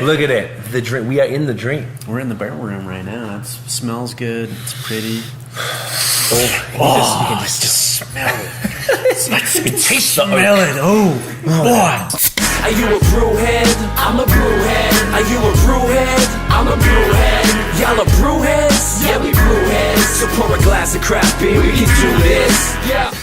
Look at it. The dream. We are in the dream. We're in the barrel room right now. It smells good. It's pretty. You can just smell it. taste Smell it. Oh, boy. Are you a brewhead? I'm a brewhead. Are you a brewhead? I'm a brewhead. Y'all are brewheads? Yeah, we brewheads. So pour a glass of craft beer, we can do this. Yeah.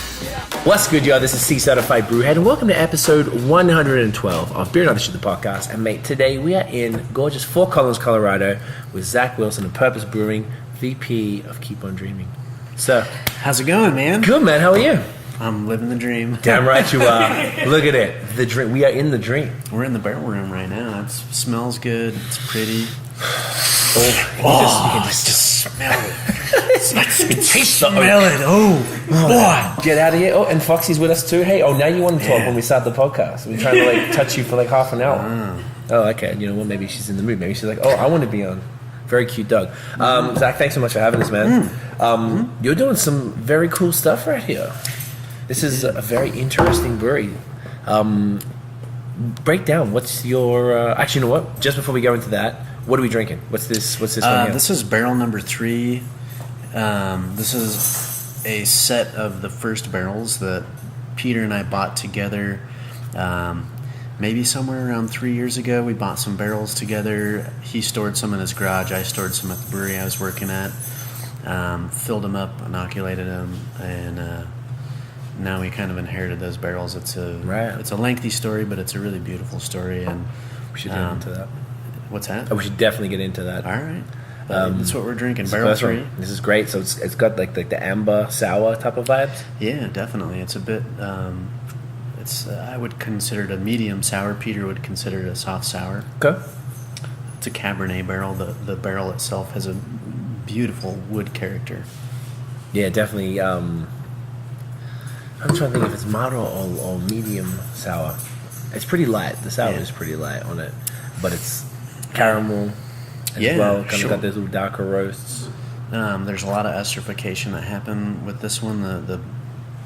What's good, y'all? This is C-Certified Brewhead, and welcome to episode 112 of Beer and Other Shit, the podcast. And mate, today we are in gorgeous Fort Collins, Colorado, with Zach Wilson of Purpose Brewing, VP of Keep On Dreaming. So, how's it going, man? Good, man. How are you? I'm living the dream. Damn right you are. Look at it. The dream. We are in the dream. We're in the barrel room right now. It smells good. It's pretty. You can just smell it. taste Smell it. Oh, boy. Get out of here. Oh, and Foxy's with us too. Hey, now you want to talk when we start the podcast. We're trying to touch you for half an hour. Oh, okay. You know what? Maybe she's in the mood. Maybe she's like, oh, I want to be on. Very cute dog. Zach, thanks so much for having us, man. You're doing some very cool stuff right here. This is a very interesting brewery. Break down. What's your... actually, you know what? Just before we go into that, what are we drinking? What's this one here? This is barrel number 3. This is a set of the first barrels that Peter and I bought together maybe somewhere around 3 years ago. We bought some barrels together. He stored some in his garage. I stored some at the brewery I was working at. Filled them up, inoculated them, and now we kind of inherited those barrels. It's a lengthy story, but it's a really beautiful story. And we should get into that. What's that? Oh, we should definitely get into that. All right. That's what we're drinking. Barrel 3. This is great. So it's got like the amber sour type of vibes. Yeah, definitely. It's a bit. I would consider it a medium sour. Peter would consider it a soft sour. Okay. It's a Cabernet barrel. The barrel itself has a beautiful wood character. Yeah, definitely. I'm trying to think if it's mild or medium sour. It's pretty light. The sour is pretty light on it, but it's caramel as well. Kind of got those little darker roasts. There's a lot of esterification that happen with this one. The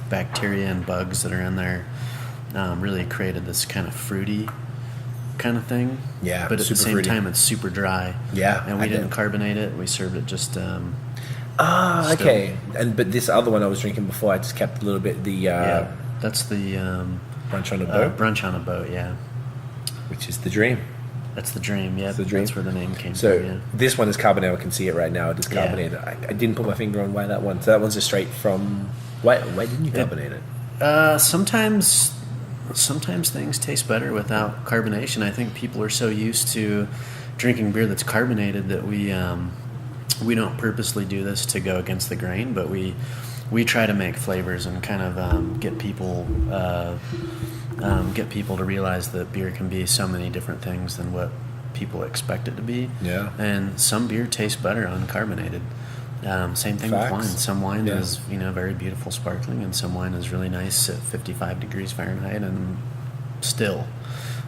bacteria and bugs that are in there really created this kind of fruity kind of thing. Yeah, but at the same time, it's super dry. Yeah, and we didn't carbonate it. We served it just. Okay. But this other one I was drinking before, I just kept a little bit that's the Brunch on a Boat. Brunch on a Boat, yeah. Which is the dream. That's the dream, yeah. The dream. That's where the name came from. Yeah. This one is carbonated. I can see it right now. It is carbonated. Yeah. I didn't put my finger on why that one. So that one's just straight from. Why didn't you carbonate it? Sometimes things taste better without carbonation. I think people are so used to drinking beer that's carbonated that we don't purposely do this to go against the grain, but we try to make flavors and kind of get people to realize that beer can be so many different things than what people expect it to be. Yeah. And some beer tastes better uncarbonated. Same thing with wine. Some wine is very beautiful sparkling, and some wine is really nice at 55 degrees Fahrenheit and still.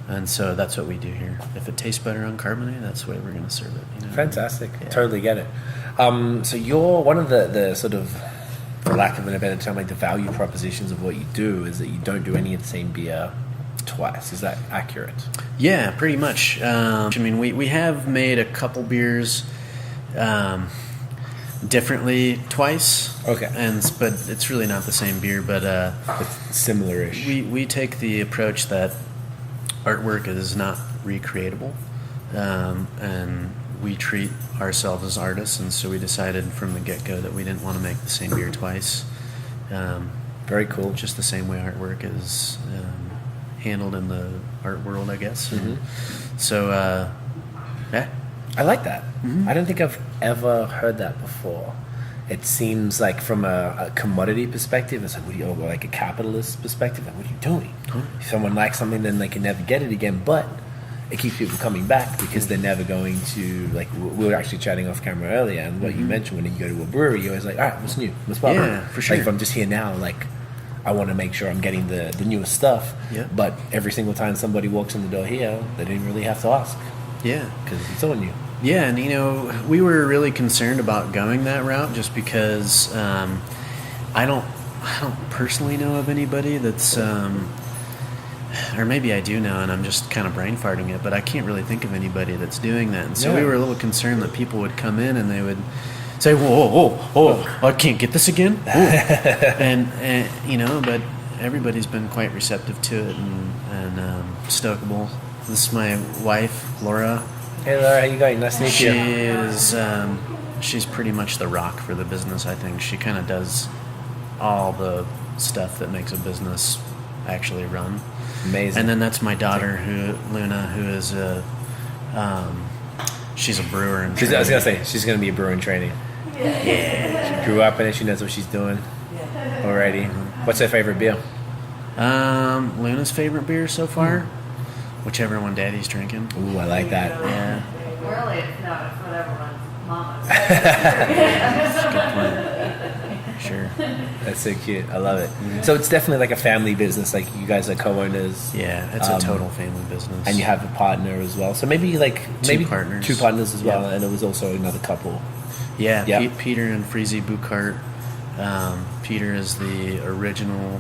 And so that's what we do here. If it tastes better uncarbonated, that's the way we're going to serve it. Fantastic. Yeah. Totally get it. So you're one of the sort of, for lack of a better term, like the value propositions of what you do is that you don't do any of the same beer twice. Is that accurate? Yeah, pretty much. We have made a couple beers differently twice. Okay. But it's really not the same beer, but it's similar-ish. We take the approach that artwork is not recreatable, and we treat ourselves as artists, and so we decided from the get-go that we didn't want to make the same beer twice. Very cool. Just the same way artwork is handled in the art world, I guess. Mm-hmm. So, yeah. I like that. Mm-hmm. I don't think I've ever heard that before. It seems like from a commodity perspective, it's like, or like a capitalist perspective, like, what are you doing? If someone likes something, then they can never get it again, but it keeps people coming back because they're never going to, like, we were actually chatting off camera earlier, and what you mentioned, when you go to a brewery, you're always like, all right, what's new? What's popular? Yeah, for sure. Like, if I'm just here now, like, I want to make sure I'm getting the newest stuff, but every single time somebody walks in the door here, they didn't really have to ask. Yeah. Because it's all new. Yeah, and we were really concerned about going that route just because I don't personally know of anybody that's or maybe I do know, and I'm just kind of brain farting it, but I can't really think of anybody that's doing that. And so we were a little concerned that people would come in and they would say, whoa, I can't get this again. and you know, but everybody's been quite receptive to it and stokeable. This is my wife, Laura. Hey Laura, how you going? Nice to meet you. She is, she's pretty much the rock for the business, I think. She kind of does all the stuff that makes a business actually run. Amazing. And then that's my daughter, Luna, who is she's a brewer. And I was going to say, she's going to be a brewer in training. Yeah. She grew up in it. She knows what she's doing already. What's her favorite beer? Luna's favorite beer so far? Whichever one Daddy's drinking. Ooh, I like that. Yeah. Really, it's whatever one's mama's. That's a good point. Sure. That's so cute. I love it. So it's definitely like a family business. Like you guys are co-owners. Yeah, it's a total family business. And you have a partner as well. So maybe two partners. Two partners as well. Yeah. And it was also another couple. Yeah, Yep. Peter and Freezy Bouckaert. Peter is the original.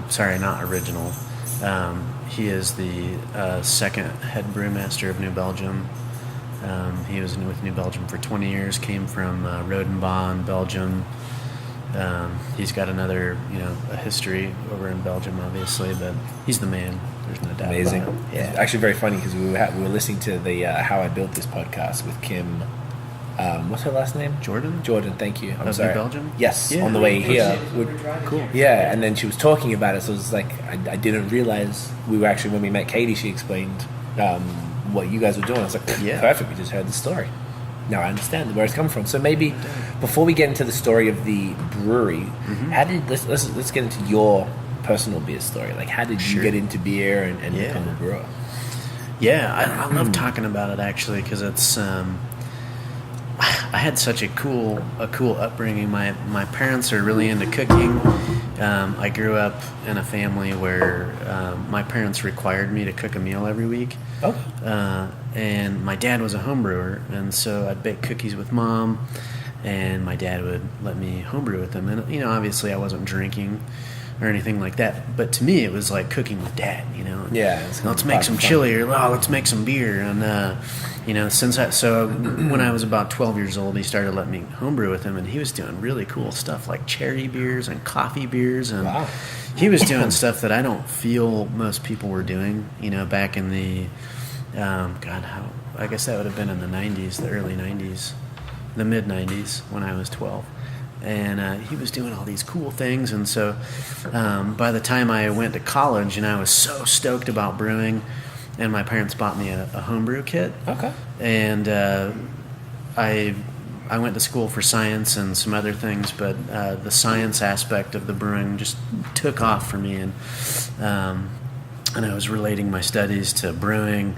Sorry, not original. He is the second head brewmaster of New Belgium. He was with New Belgium for 20 years. Came from Rodenbach in Belgium. He's got another, a history over in Belgium, obviously, but he's the man. There's no doubt. Amazing. About it. Yeah. It's actually very funny because we were listening to the How I Built This podcast with Kim. What's her last name? Jordan, thank you. I'm of sorry. New Belgium. Yes, Yeah. on the way here. Cool. Yeah, and then she was talking about it, so it was like I didn't realize we were actually, when we met Katie, she explained what you guys were doing. I was like, perfect, we just heard the story. Now I understand where it's come from. So maybe before we get into the story of the brewery, how did let's get into your personal beer story. Like, how did you get into beer and become a brewer? Yeah, I love talking about it actually because it's. I had such a cool upbringing. My parents are really into cooking. I grew up in a family where my parents required me to cook a meal every week. Oh. And my dad was a home brewer, and so I'd bake cookies with Mom, and my dad would let me homebrew with them. And obviously I wasn't drinking or anything like that, but to me it was like cooking with Dad. Yeah. Let's make some chili, or let's make some beer, and so when I was about 12 years old, he started letting me homebrew with him, and he was doing really cool stuff like cherry beers and coffee beers, and he was doing stuff that I don't feel most people were doing. Back in the I guess that would have been in the 90s, the early 90s, the mid 90s when I was 12. And he was doing all these cool things, and so by the time I went to college, and I was so stoked about brewing, and my parents bought me a homebrew kit. Okay. And I went to school for science and some other things, but the science aspect of the brewing just took off for me, and I was relating my studies to brewing.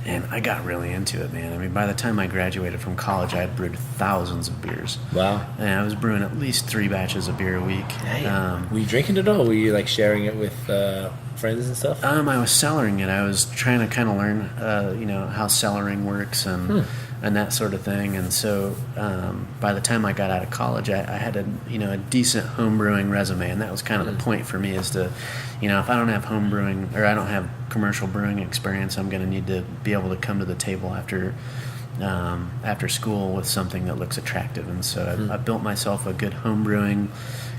And I got really into it, man. I mean, by the time I graduated from college, I had brewed thousands of beers. Wow. And I was brewing at least 3 batches of beer a week. Were you drinking it all? Were you like sharing it with friends and stuff? I was cellaring it. I was trying to kind of learn, how cellaring works and that sort of thing. And so by the time I got out of college, I had a decent home brewing resume. And that was kind of the point for me, is to, if I don't have home brewing, or I don't have commercial brewing experience, I'm going to need to be able to come to the table after school with something that looks attractive. And so I built myself a good home brewing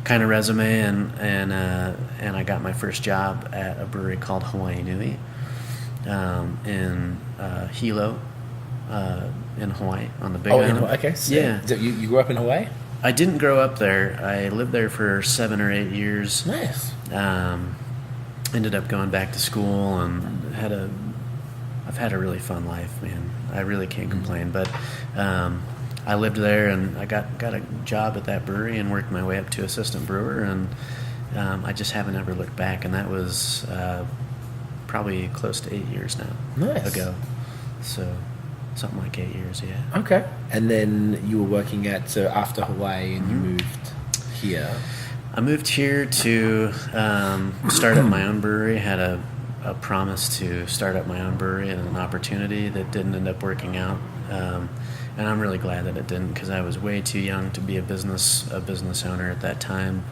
kind of resume, and I got my first job at a brewery called Hawaii Nui in Hilo, in Hawaii, on the Big Island. Okay. So, yeah. So you grew up in Hawaii? I didn't grow up there. I lived there for 7 or 8 years. Nice. Ended up going back to school, and I've had a really fun life, man. I really can't complain. But I lived there, and I got a job at that brewery and worked my way up to assistant brewer, and I just haven't ever looked back. And that was probably close to 8 years now ago. So something like 8 years, yeah. Okay. And then you were working after Hawaii, and you moved here. I moved here to start up my own brewery. Had a promise to start up my own brewery, and an opportunity that didn't end up working out. And I'm really glad that it didn't, because I was way too young to be a business owner at that time.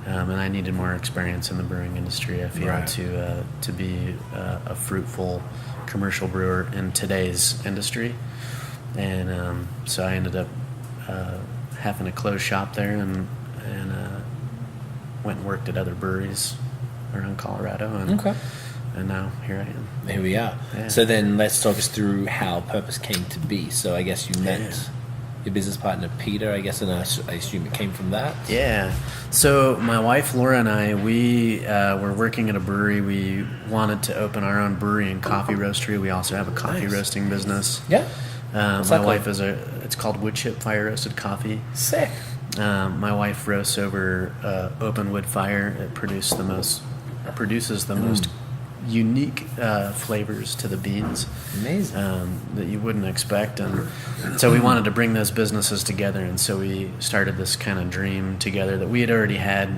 and I needed more experience in the brewing industry. I feel Right. to be a fruitful commercial brewer in today's industry, and so I ended up having to close shop there and went and worked at other breweries around Colorado, and now here I am. Here we are. Yeah. So then let's talk us through how Purpose came to be. So I guess you met your business partner, Peter, I guess, and I assume it came from that? Yeah. So my wife, Laura, and I, we were working at a brewery. We wanted to open our own brewery and coffee roastery. We also have a coffee roasting business. Yeah. My wife it's called wood chip fire roasted coffee. Sick. My wife roasts over open wood fire. It produces the most unique flavors to the beans. Amazing. That you wouldn't expect, and so we wanted to bring those businesses together, and so we started this kind of dream together that we had already had,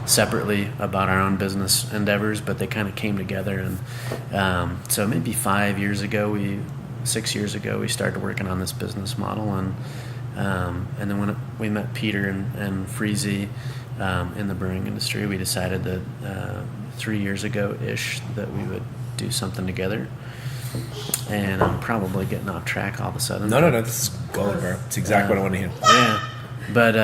separately about our own business endeavors, but they kind of came together, and so maybe 6 years ago, we started working on this business model, and then when we met Peter and Freezy in the brewing industry, we decided that 3 years ago-ish that we would do something together. And I'm probably getting off track all of a sudden. No, this is gold, bro. It's exactly what I want to hear. Yeah, but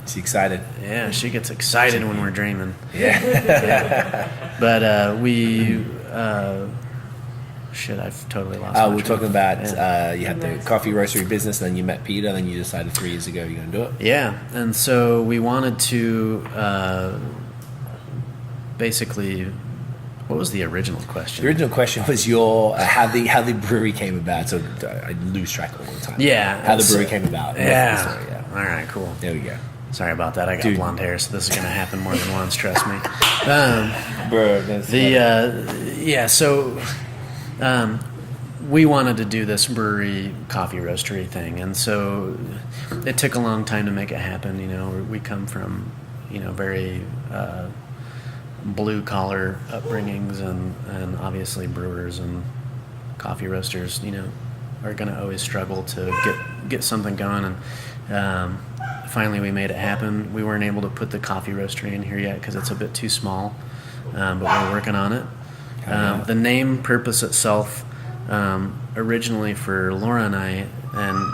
She's excited. yeah, she gets excited when we're dreaming. Yeah. But I've totally lost. my We're train. talking about Yeah. you had the coffee roastery business, and then you met Peter, and then you decided 3 years ago you're going to do it. Yeah, and so we wanted to basically. What was the original question? The original question was your how the brewery came about. So I lose track all the time. Yeah, how the it's- brewery came about. Yeah. Sorry, yeah. All right, cool. There we go. Sorry about that. I got Dude. blonde hair, so this is going to happen more than once. Trust me. Bro, that's So we wanted to do this brewery coffee roastery thing, and so it took a long time to make it happen. We come from very blue collar upbringings, and obviously brewers and coffee roasters are going to always struggle to get something going, and finally we made it happen. We weren't able to put the coffee roastery in here yet because it's a bit too small, but we're working on it. The name Purpose itself, originally for Laura and I, and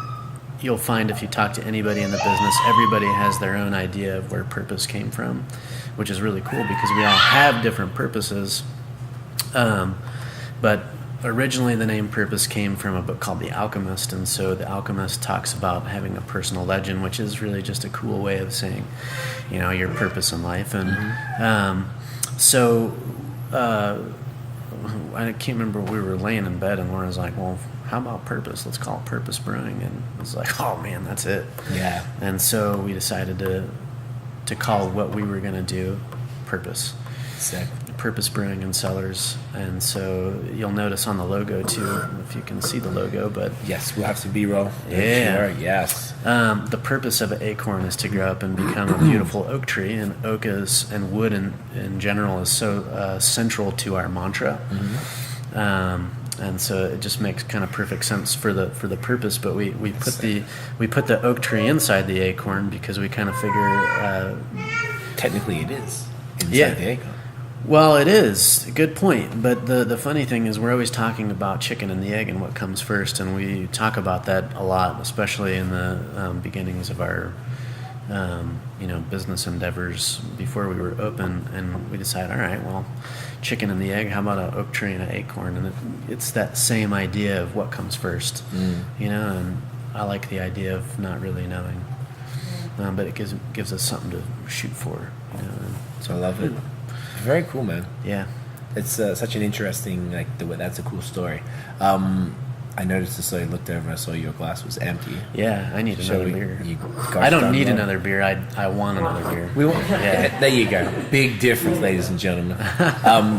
you'll find if you talk to anybody in the business, everybody has their own idea of where Purpose came from, which is really cool because we all have different purposes. But originally the name Purpose came from a book called The Alchemist, and so The Alchemist talks about having a personal legend, which is really just a cool way of saying, your purpose in life. And I can't remember, we were laying in bed and Lauren's like, well, how about Purpose? Let's call it Purpose Brewing. And I was like, oh man, that's it. Yeah. And so we decided to call what we were going to do Purpose. sick. Purpose Brewing and Cellars. And so you'll notice on the logo too, if you can see the logo, but Yes, we'll have to B-roll. Yeah. Sure, yes. the purpose of an acorn is to grow up and become a beautiful oak tree, and oak and wood in general is so central to our mantra. And so it just makes kind of perfect sense for the purpose. But we put the oak tree inside the acorn because we kind of figure. Technically, it is inside Yeah. the acorn. Well, it is. Good point. But the funny thing is we're always talking about chicken and the egg and what comes first, and we talk about that a lot, especially in the beginnings of our business endeavors before we were open. And we decided, all right, well, chicken and the egg, how about an oak tree and an acorn? And it's that same idea of what comes first, and I like the idea of not really knowing. But it gives us something to shoot for, and So I love it. Very cool, man. yeah. It's such an interesting, that's a cool story. I noticed this, so I looked over, I saw your glass was empty. Yeah, I need So another beer. you I don't gosh need darn another beer. I want another beer. We want, Yeah. There you go. Big difference, ladies and gentlemen.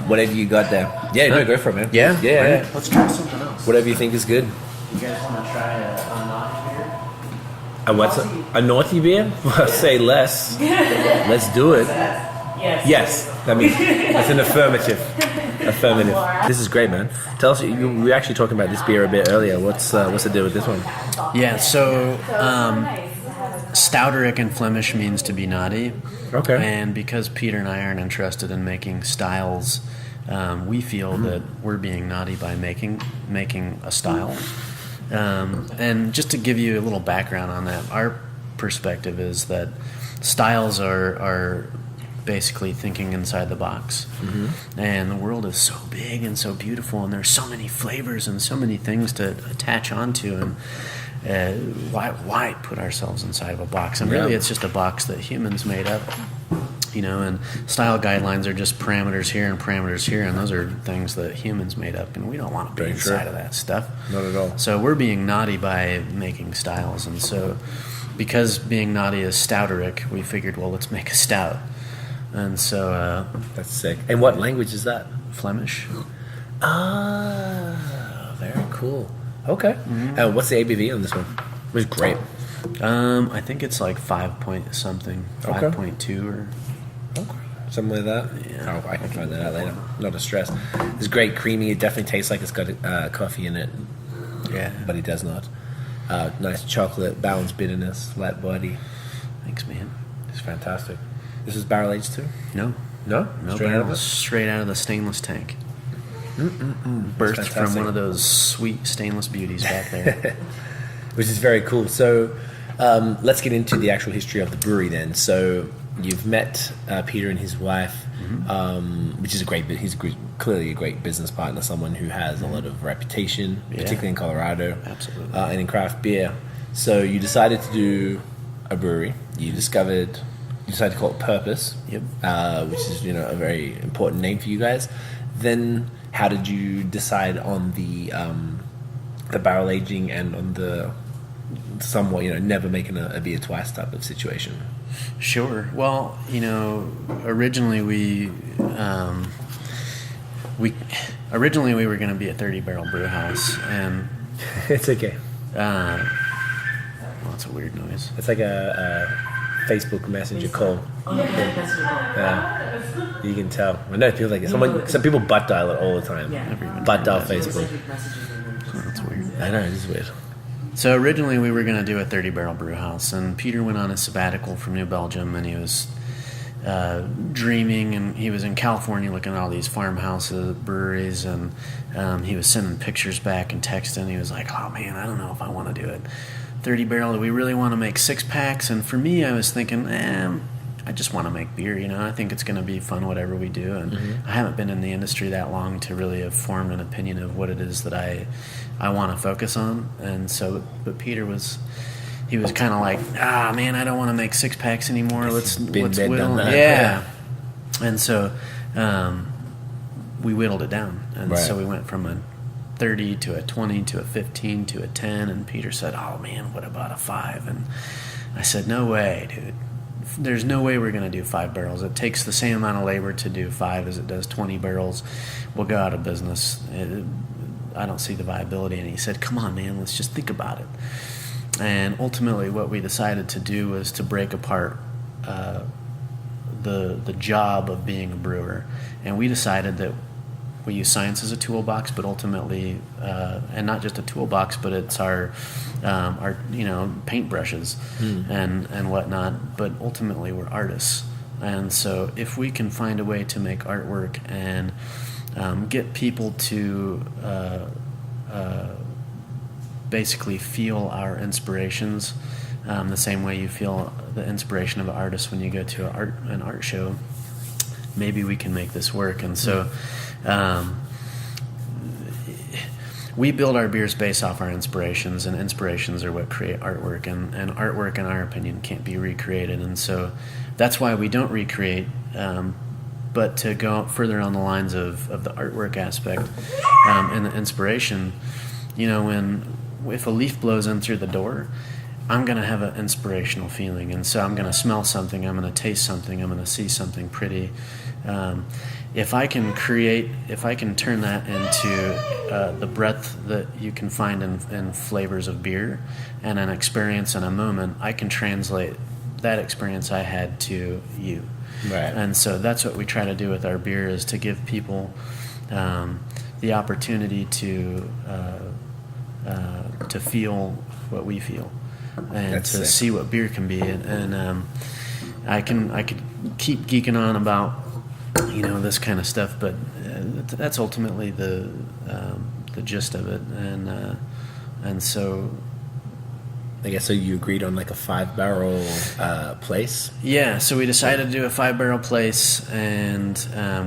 Whatever you got there. Yeah, no, go for it, man. Yeah? Yeah. Let's try something else. Whatever you think is good. You guys want to try a naughty beer? And what's a naughty beer? Well, say less. Let's do it. Yes. Yes. That's an affirmative. Affirmative. This is great, man. Tell us, we were actually talking about this beer a bit earlier. What's the deal with this one? Yeah, so Stouterik in Flemish means to be naughty. Okay. And because Peter and I aren't interested in making styles, we feel that we're being naughty by making a style. And just to give you a little background on that, our perspective is that styles are basically thinking inside the box. And the world is so big and so beautiful, and there's so many flavors and so many things to attach onto, and why put ourselves inside of a box? And really it's just a box that humans made up, and style guidelines are just parameters here and parameters here, and those are things that humans made up, and we don't want to be inside of that stuff. Not at all. So we're being naughty by making styles, and so because being naughty is Stouterik, we figured, well, let's make a stout. And so That's sick. And what language is that? Flemish. Very cool. Okay. What's the ABV on this one? It was great. I think it's like 5 point something, 5.2 or Something like that? Yeah. Oh, I can find that out later. Not a stress. It's great, creamy. It definitely tastes like it's got coffee in it. Yeah. But it does not. Nice chocolate, balanced bitterness, light body. Thanks, man. It's fantastic. This is barrel aged too? No. No? Straight out of it? Straight out of the stainless tank. Birthed from one of those sweet stainless beauties back there. Which is very cool. So let's get into the actual history of the brewery then. So you've met Peter and his wife, which is he's clearly a great business partner, someone who has a lot of reputation, particularly in Colorado. Absolutely. And in craft beer. So you decided to do a brewery. You decided to call it Purpose, which is a very important name for you guys. Then how did you decide on the barrel aging and on the somewhat never making a beer twice type of situation? Sure. Well, originally we were going to be a 30-barrel brew house, and It's okay. well, that's a weird noise. It's like a Facebook Messenger call. You can tell. I know it feels like it. Some people butt dial it all the time. Butt dial Facebook. That's weird. I know, it is weird. So originally we were going to do a 30-barrel brew house, and Peter went on a sabbatical from New Belgium, and he was dreaming, and he was in California looking at all these farmhouses, breweries, and he was sending pictures back and texting. He was like, oh man, I don't know if I want to do it. 30-barrel, do we really want to make 6-packs? And for me, I was thinking, I just want to make beer, I think it's going to be fun whatever we do, and I haven't been in the industry that long to really have formed an opinion of what it is that I want to focus on. And so, but Peter was kind of like, man, I don't want to make 6-packs anymore. Let's whittle. Yeah. And so we whittled it down, and so we went from a 30 to a 20 to a 15 to a 10, and Peter said, oh man, what about a 5? And I said, no way, dude. There's no way we're going to do 5 barrels. It takes the same amount of labor to do 5 as it does 20 barrels. We'll go out of business. I don't see the viability. And he said, come on, man, let's just think about it. And ultimately what we decided to do was to break apart the job of being a brewer. And we decided that we use science as a toolbox, but ultimately, and not just a toolbox, but it's our paintbrushes and whatnot. But ultimately, we're artists, and so if we can find a way to make artwork and get people to basically feel our inspirations, the same way you feel the inspiration of an artist when you go to an art show, maybe we can make this work. And so. We build our beers based off our inspirations, and inspirations are what create artwork, and artwork, in our opinion, can't be recreated. And so that's why we don't recreate, but to go further on the lines of the artwork aspect and the inspiration, if a leaf blows in through the door, I'm going to have an inspirational feeling, and so I'm going to smell something, I'm going to taste something, I'm going to see something pretty. If I can turn that into the breadth that you can find in flavors of beer and an experience and a moment, I can translate that experience I had to you. Right. And so that's what we try to do with our beer, is to give people the opportunity to feel what we feel. and That's to sick. see what beer can be. And I could keep geeking on about this kind of stuff, but that's ultimately the gist of it. And so. I guess so. You agreed on like a 5-barrel place. Yeah, so we decided to do a 5-barrel place, and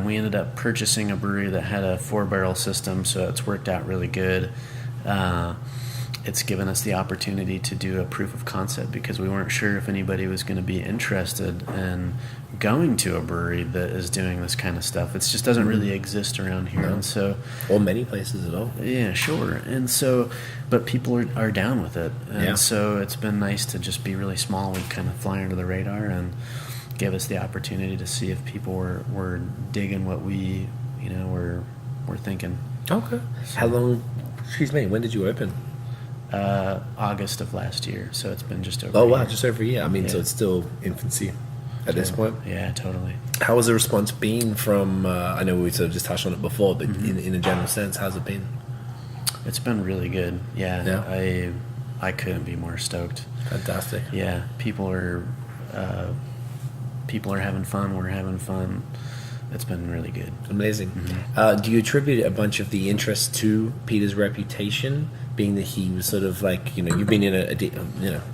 we ended up purchasing a brewery that had a 4-barrel system, so it's worked out really good. It's given us the opportunity to do a proof of concept because we weren't sure if anybody was going to be interested in going to a brewery that is doing this kind of stuff. It just doesn't really exist around here, and so Or many places at all. yeah, sure. And so, but people are down with it, and Yeah. so it's been nice to just be really small and kind of fly under the radar and give us the opportunity to see if people were digging what we were thinking. Okay. How long? Excuse me. When did you open? August of last year, so it's been just over. Oh a wow, year. just over a year. I mean, so Yeah. it's still infancy at this point. Yeah, totally. How has the response been from? I know we sort of just touched on it before, but in a general sense, how's it been? It's been really good. Yeah, Yeah. I couldn't be more stoked. Fantastic. Yeah, people are having fun. We're having fun. It's been really good. Amazing. Do you attribute a bunch of the interest to Peter's reputation, being that he was sort of like, you've been in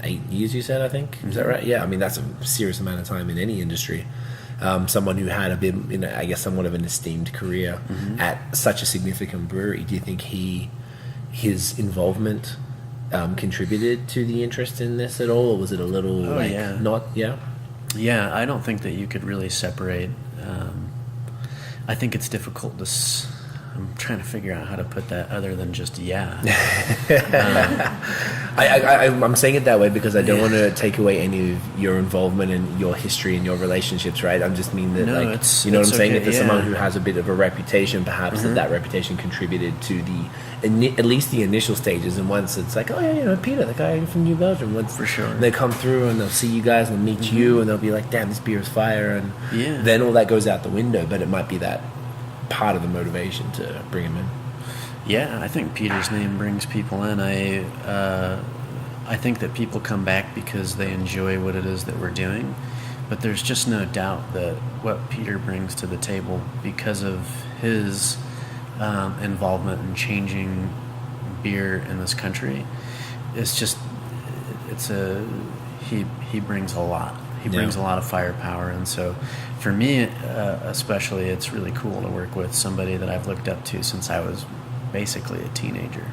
8 years, you said, I think? Is that right? Yeah, I mean, that's a serious amount of time in any industry. Someone who had a bit, I guess, somewhat of an esteemed career at such a significant brewery. Do you think his involvement contributed to the interest in this at all, or was it a little not? Yeah. Yeah, I don't think that you could really separate. I think it's difficult to. I'm trying to figure out how to put that other than just I'm saying it that way because I don't want to take away any of your involvement and your history and your relationships, right? I just mean that, No, what I'm it's saying? okay, If there's yeah. someone who has a bit of a reputation, perhaps that reputation contributed to at least the initial stages. And once it's like, oh yeah, Peter, the guy from New Belgium, once For sure. they come through and they'll see you guys and they'll meet you and they'll be like, damn, this beer is fire, and then all that goes out the window. But it might be that part of the motivation to bring him in. Yeah, I think Peter's name brings people in. I think that people come back because they enjoy what it is that we're doing, but there's just no doubt that what Peter brings to the table, because of his involvement in changing beer in this country, he brings a lot. He brings a lot of firepower, and so for me especially, it's really cool to work with somebody that I've looked up to since I was basically a teenager.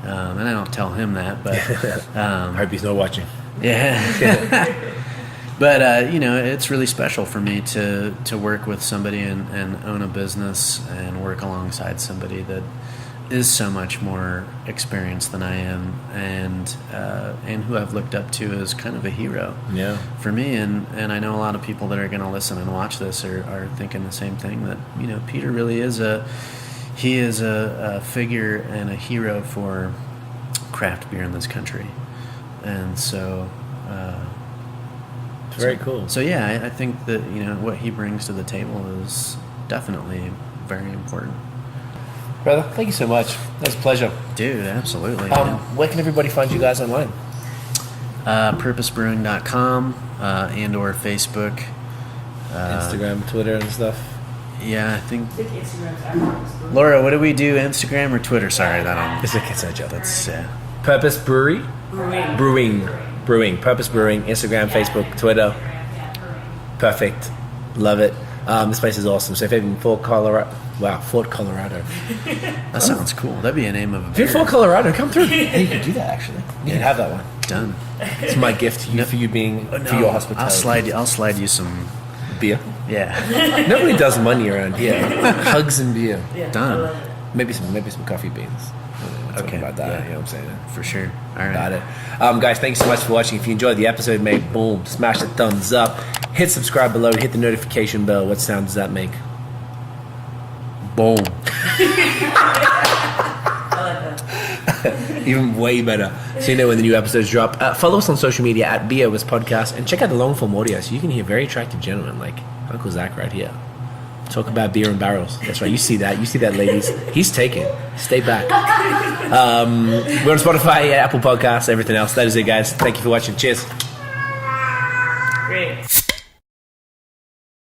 And I don't tell him that, but I hope he's not watching. yeah. But it's really special for me to work with somebody and own a business and work alongside somebody that is so much more experienced than I am, and who I've looked up to as kind of a hero for me. And I know a lot of people that are going to listen and watch this are thinking the same thing, that Peter really is a figure and a hero for craft beer in this country. And so Very cool. So yeah, I think that what he brings to the table is definitely very important. Brother, thank you so much. That was a pleasure. Dude, absolutely. Where can everybody find you guys online? Purposebrewing.com and or Facebook. Instagram, Twitter, and stuff. Yeah, I think. I think Instagram's after. Laura, what do we do? Instagram or Twitter? Sorry, that on. It's like inside joke. That's Purpose Brewery? Brewing. Brewing. Purpose Brewing. Instagram, Facebook, Twitter. Perfect. Love it. This place is awesome. So if you're in Fort Colorado. that sounds cool. That'd be a name of a If you're in beer. Fort Colorado, come through. Hey, you can do that actually. You can have that one. Done. It's my gift to you for you being for your hospitality. I'll slide you some. Beer. Yeah. Nobody does money around here. Hugs and beer. Done. Maybe some coffee beans. Okay, About that. yeah. You know what I'm saying? For sure. All right. Got it. Guys, thanks so much for watching. If you enjoyed the episode, mate, boom, smash the thumbs up. Hit subscribe below. Hit the notification bell. What sound does that make? Boom. Even way better. So you know when the new episodes drop. Follow us on social media at BAOS Podcast and check out the long form audio so you can hear very attractive gentlemen like Uncle Zach right here. Talk about beer and barrels. That's right. You see that, ladies. He's taken. Stay back. We're on Spotify, Apple Podcasts, everything else. That is it, guys. Thank you for watching. Cheers.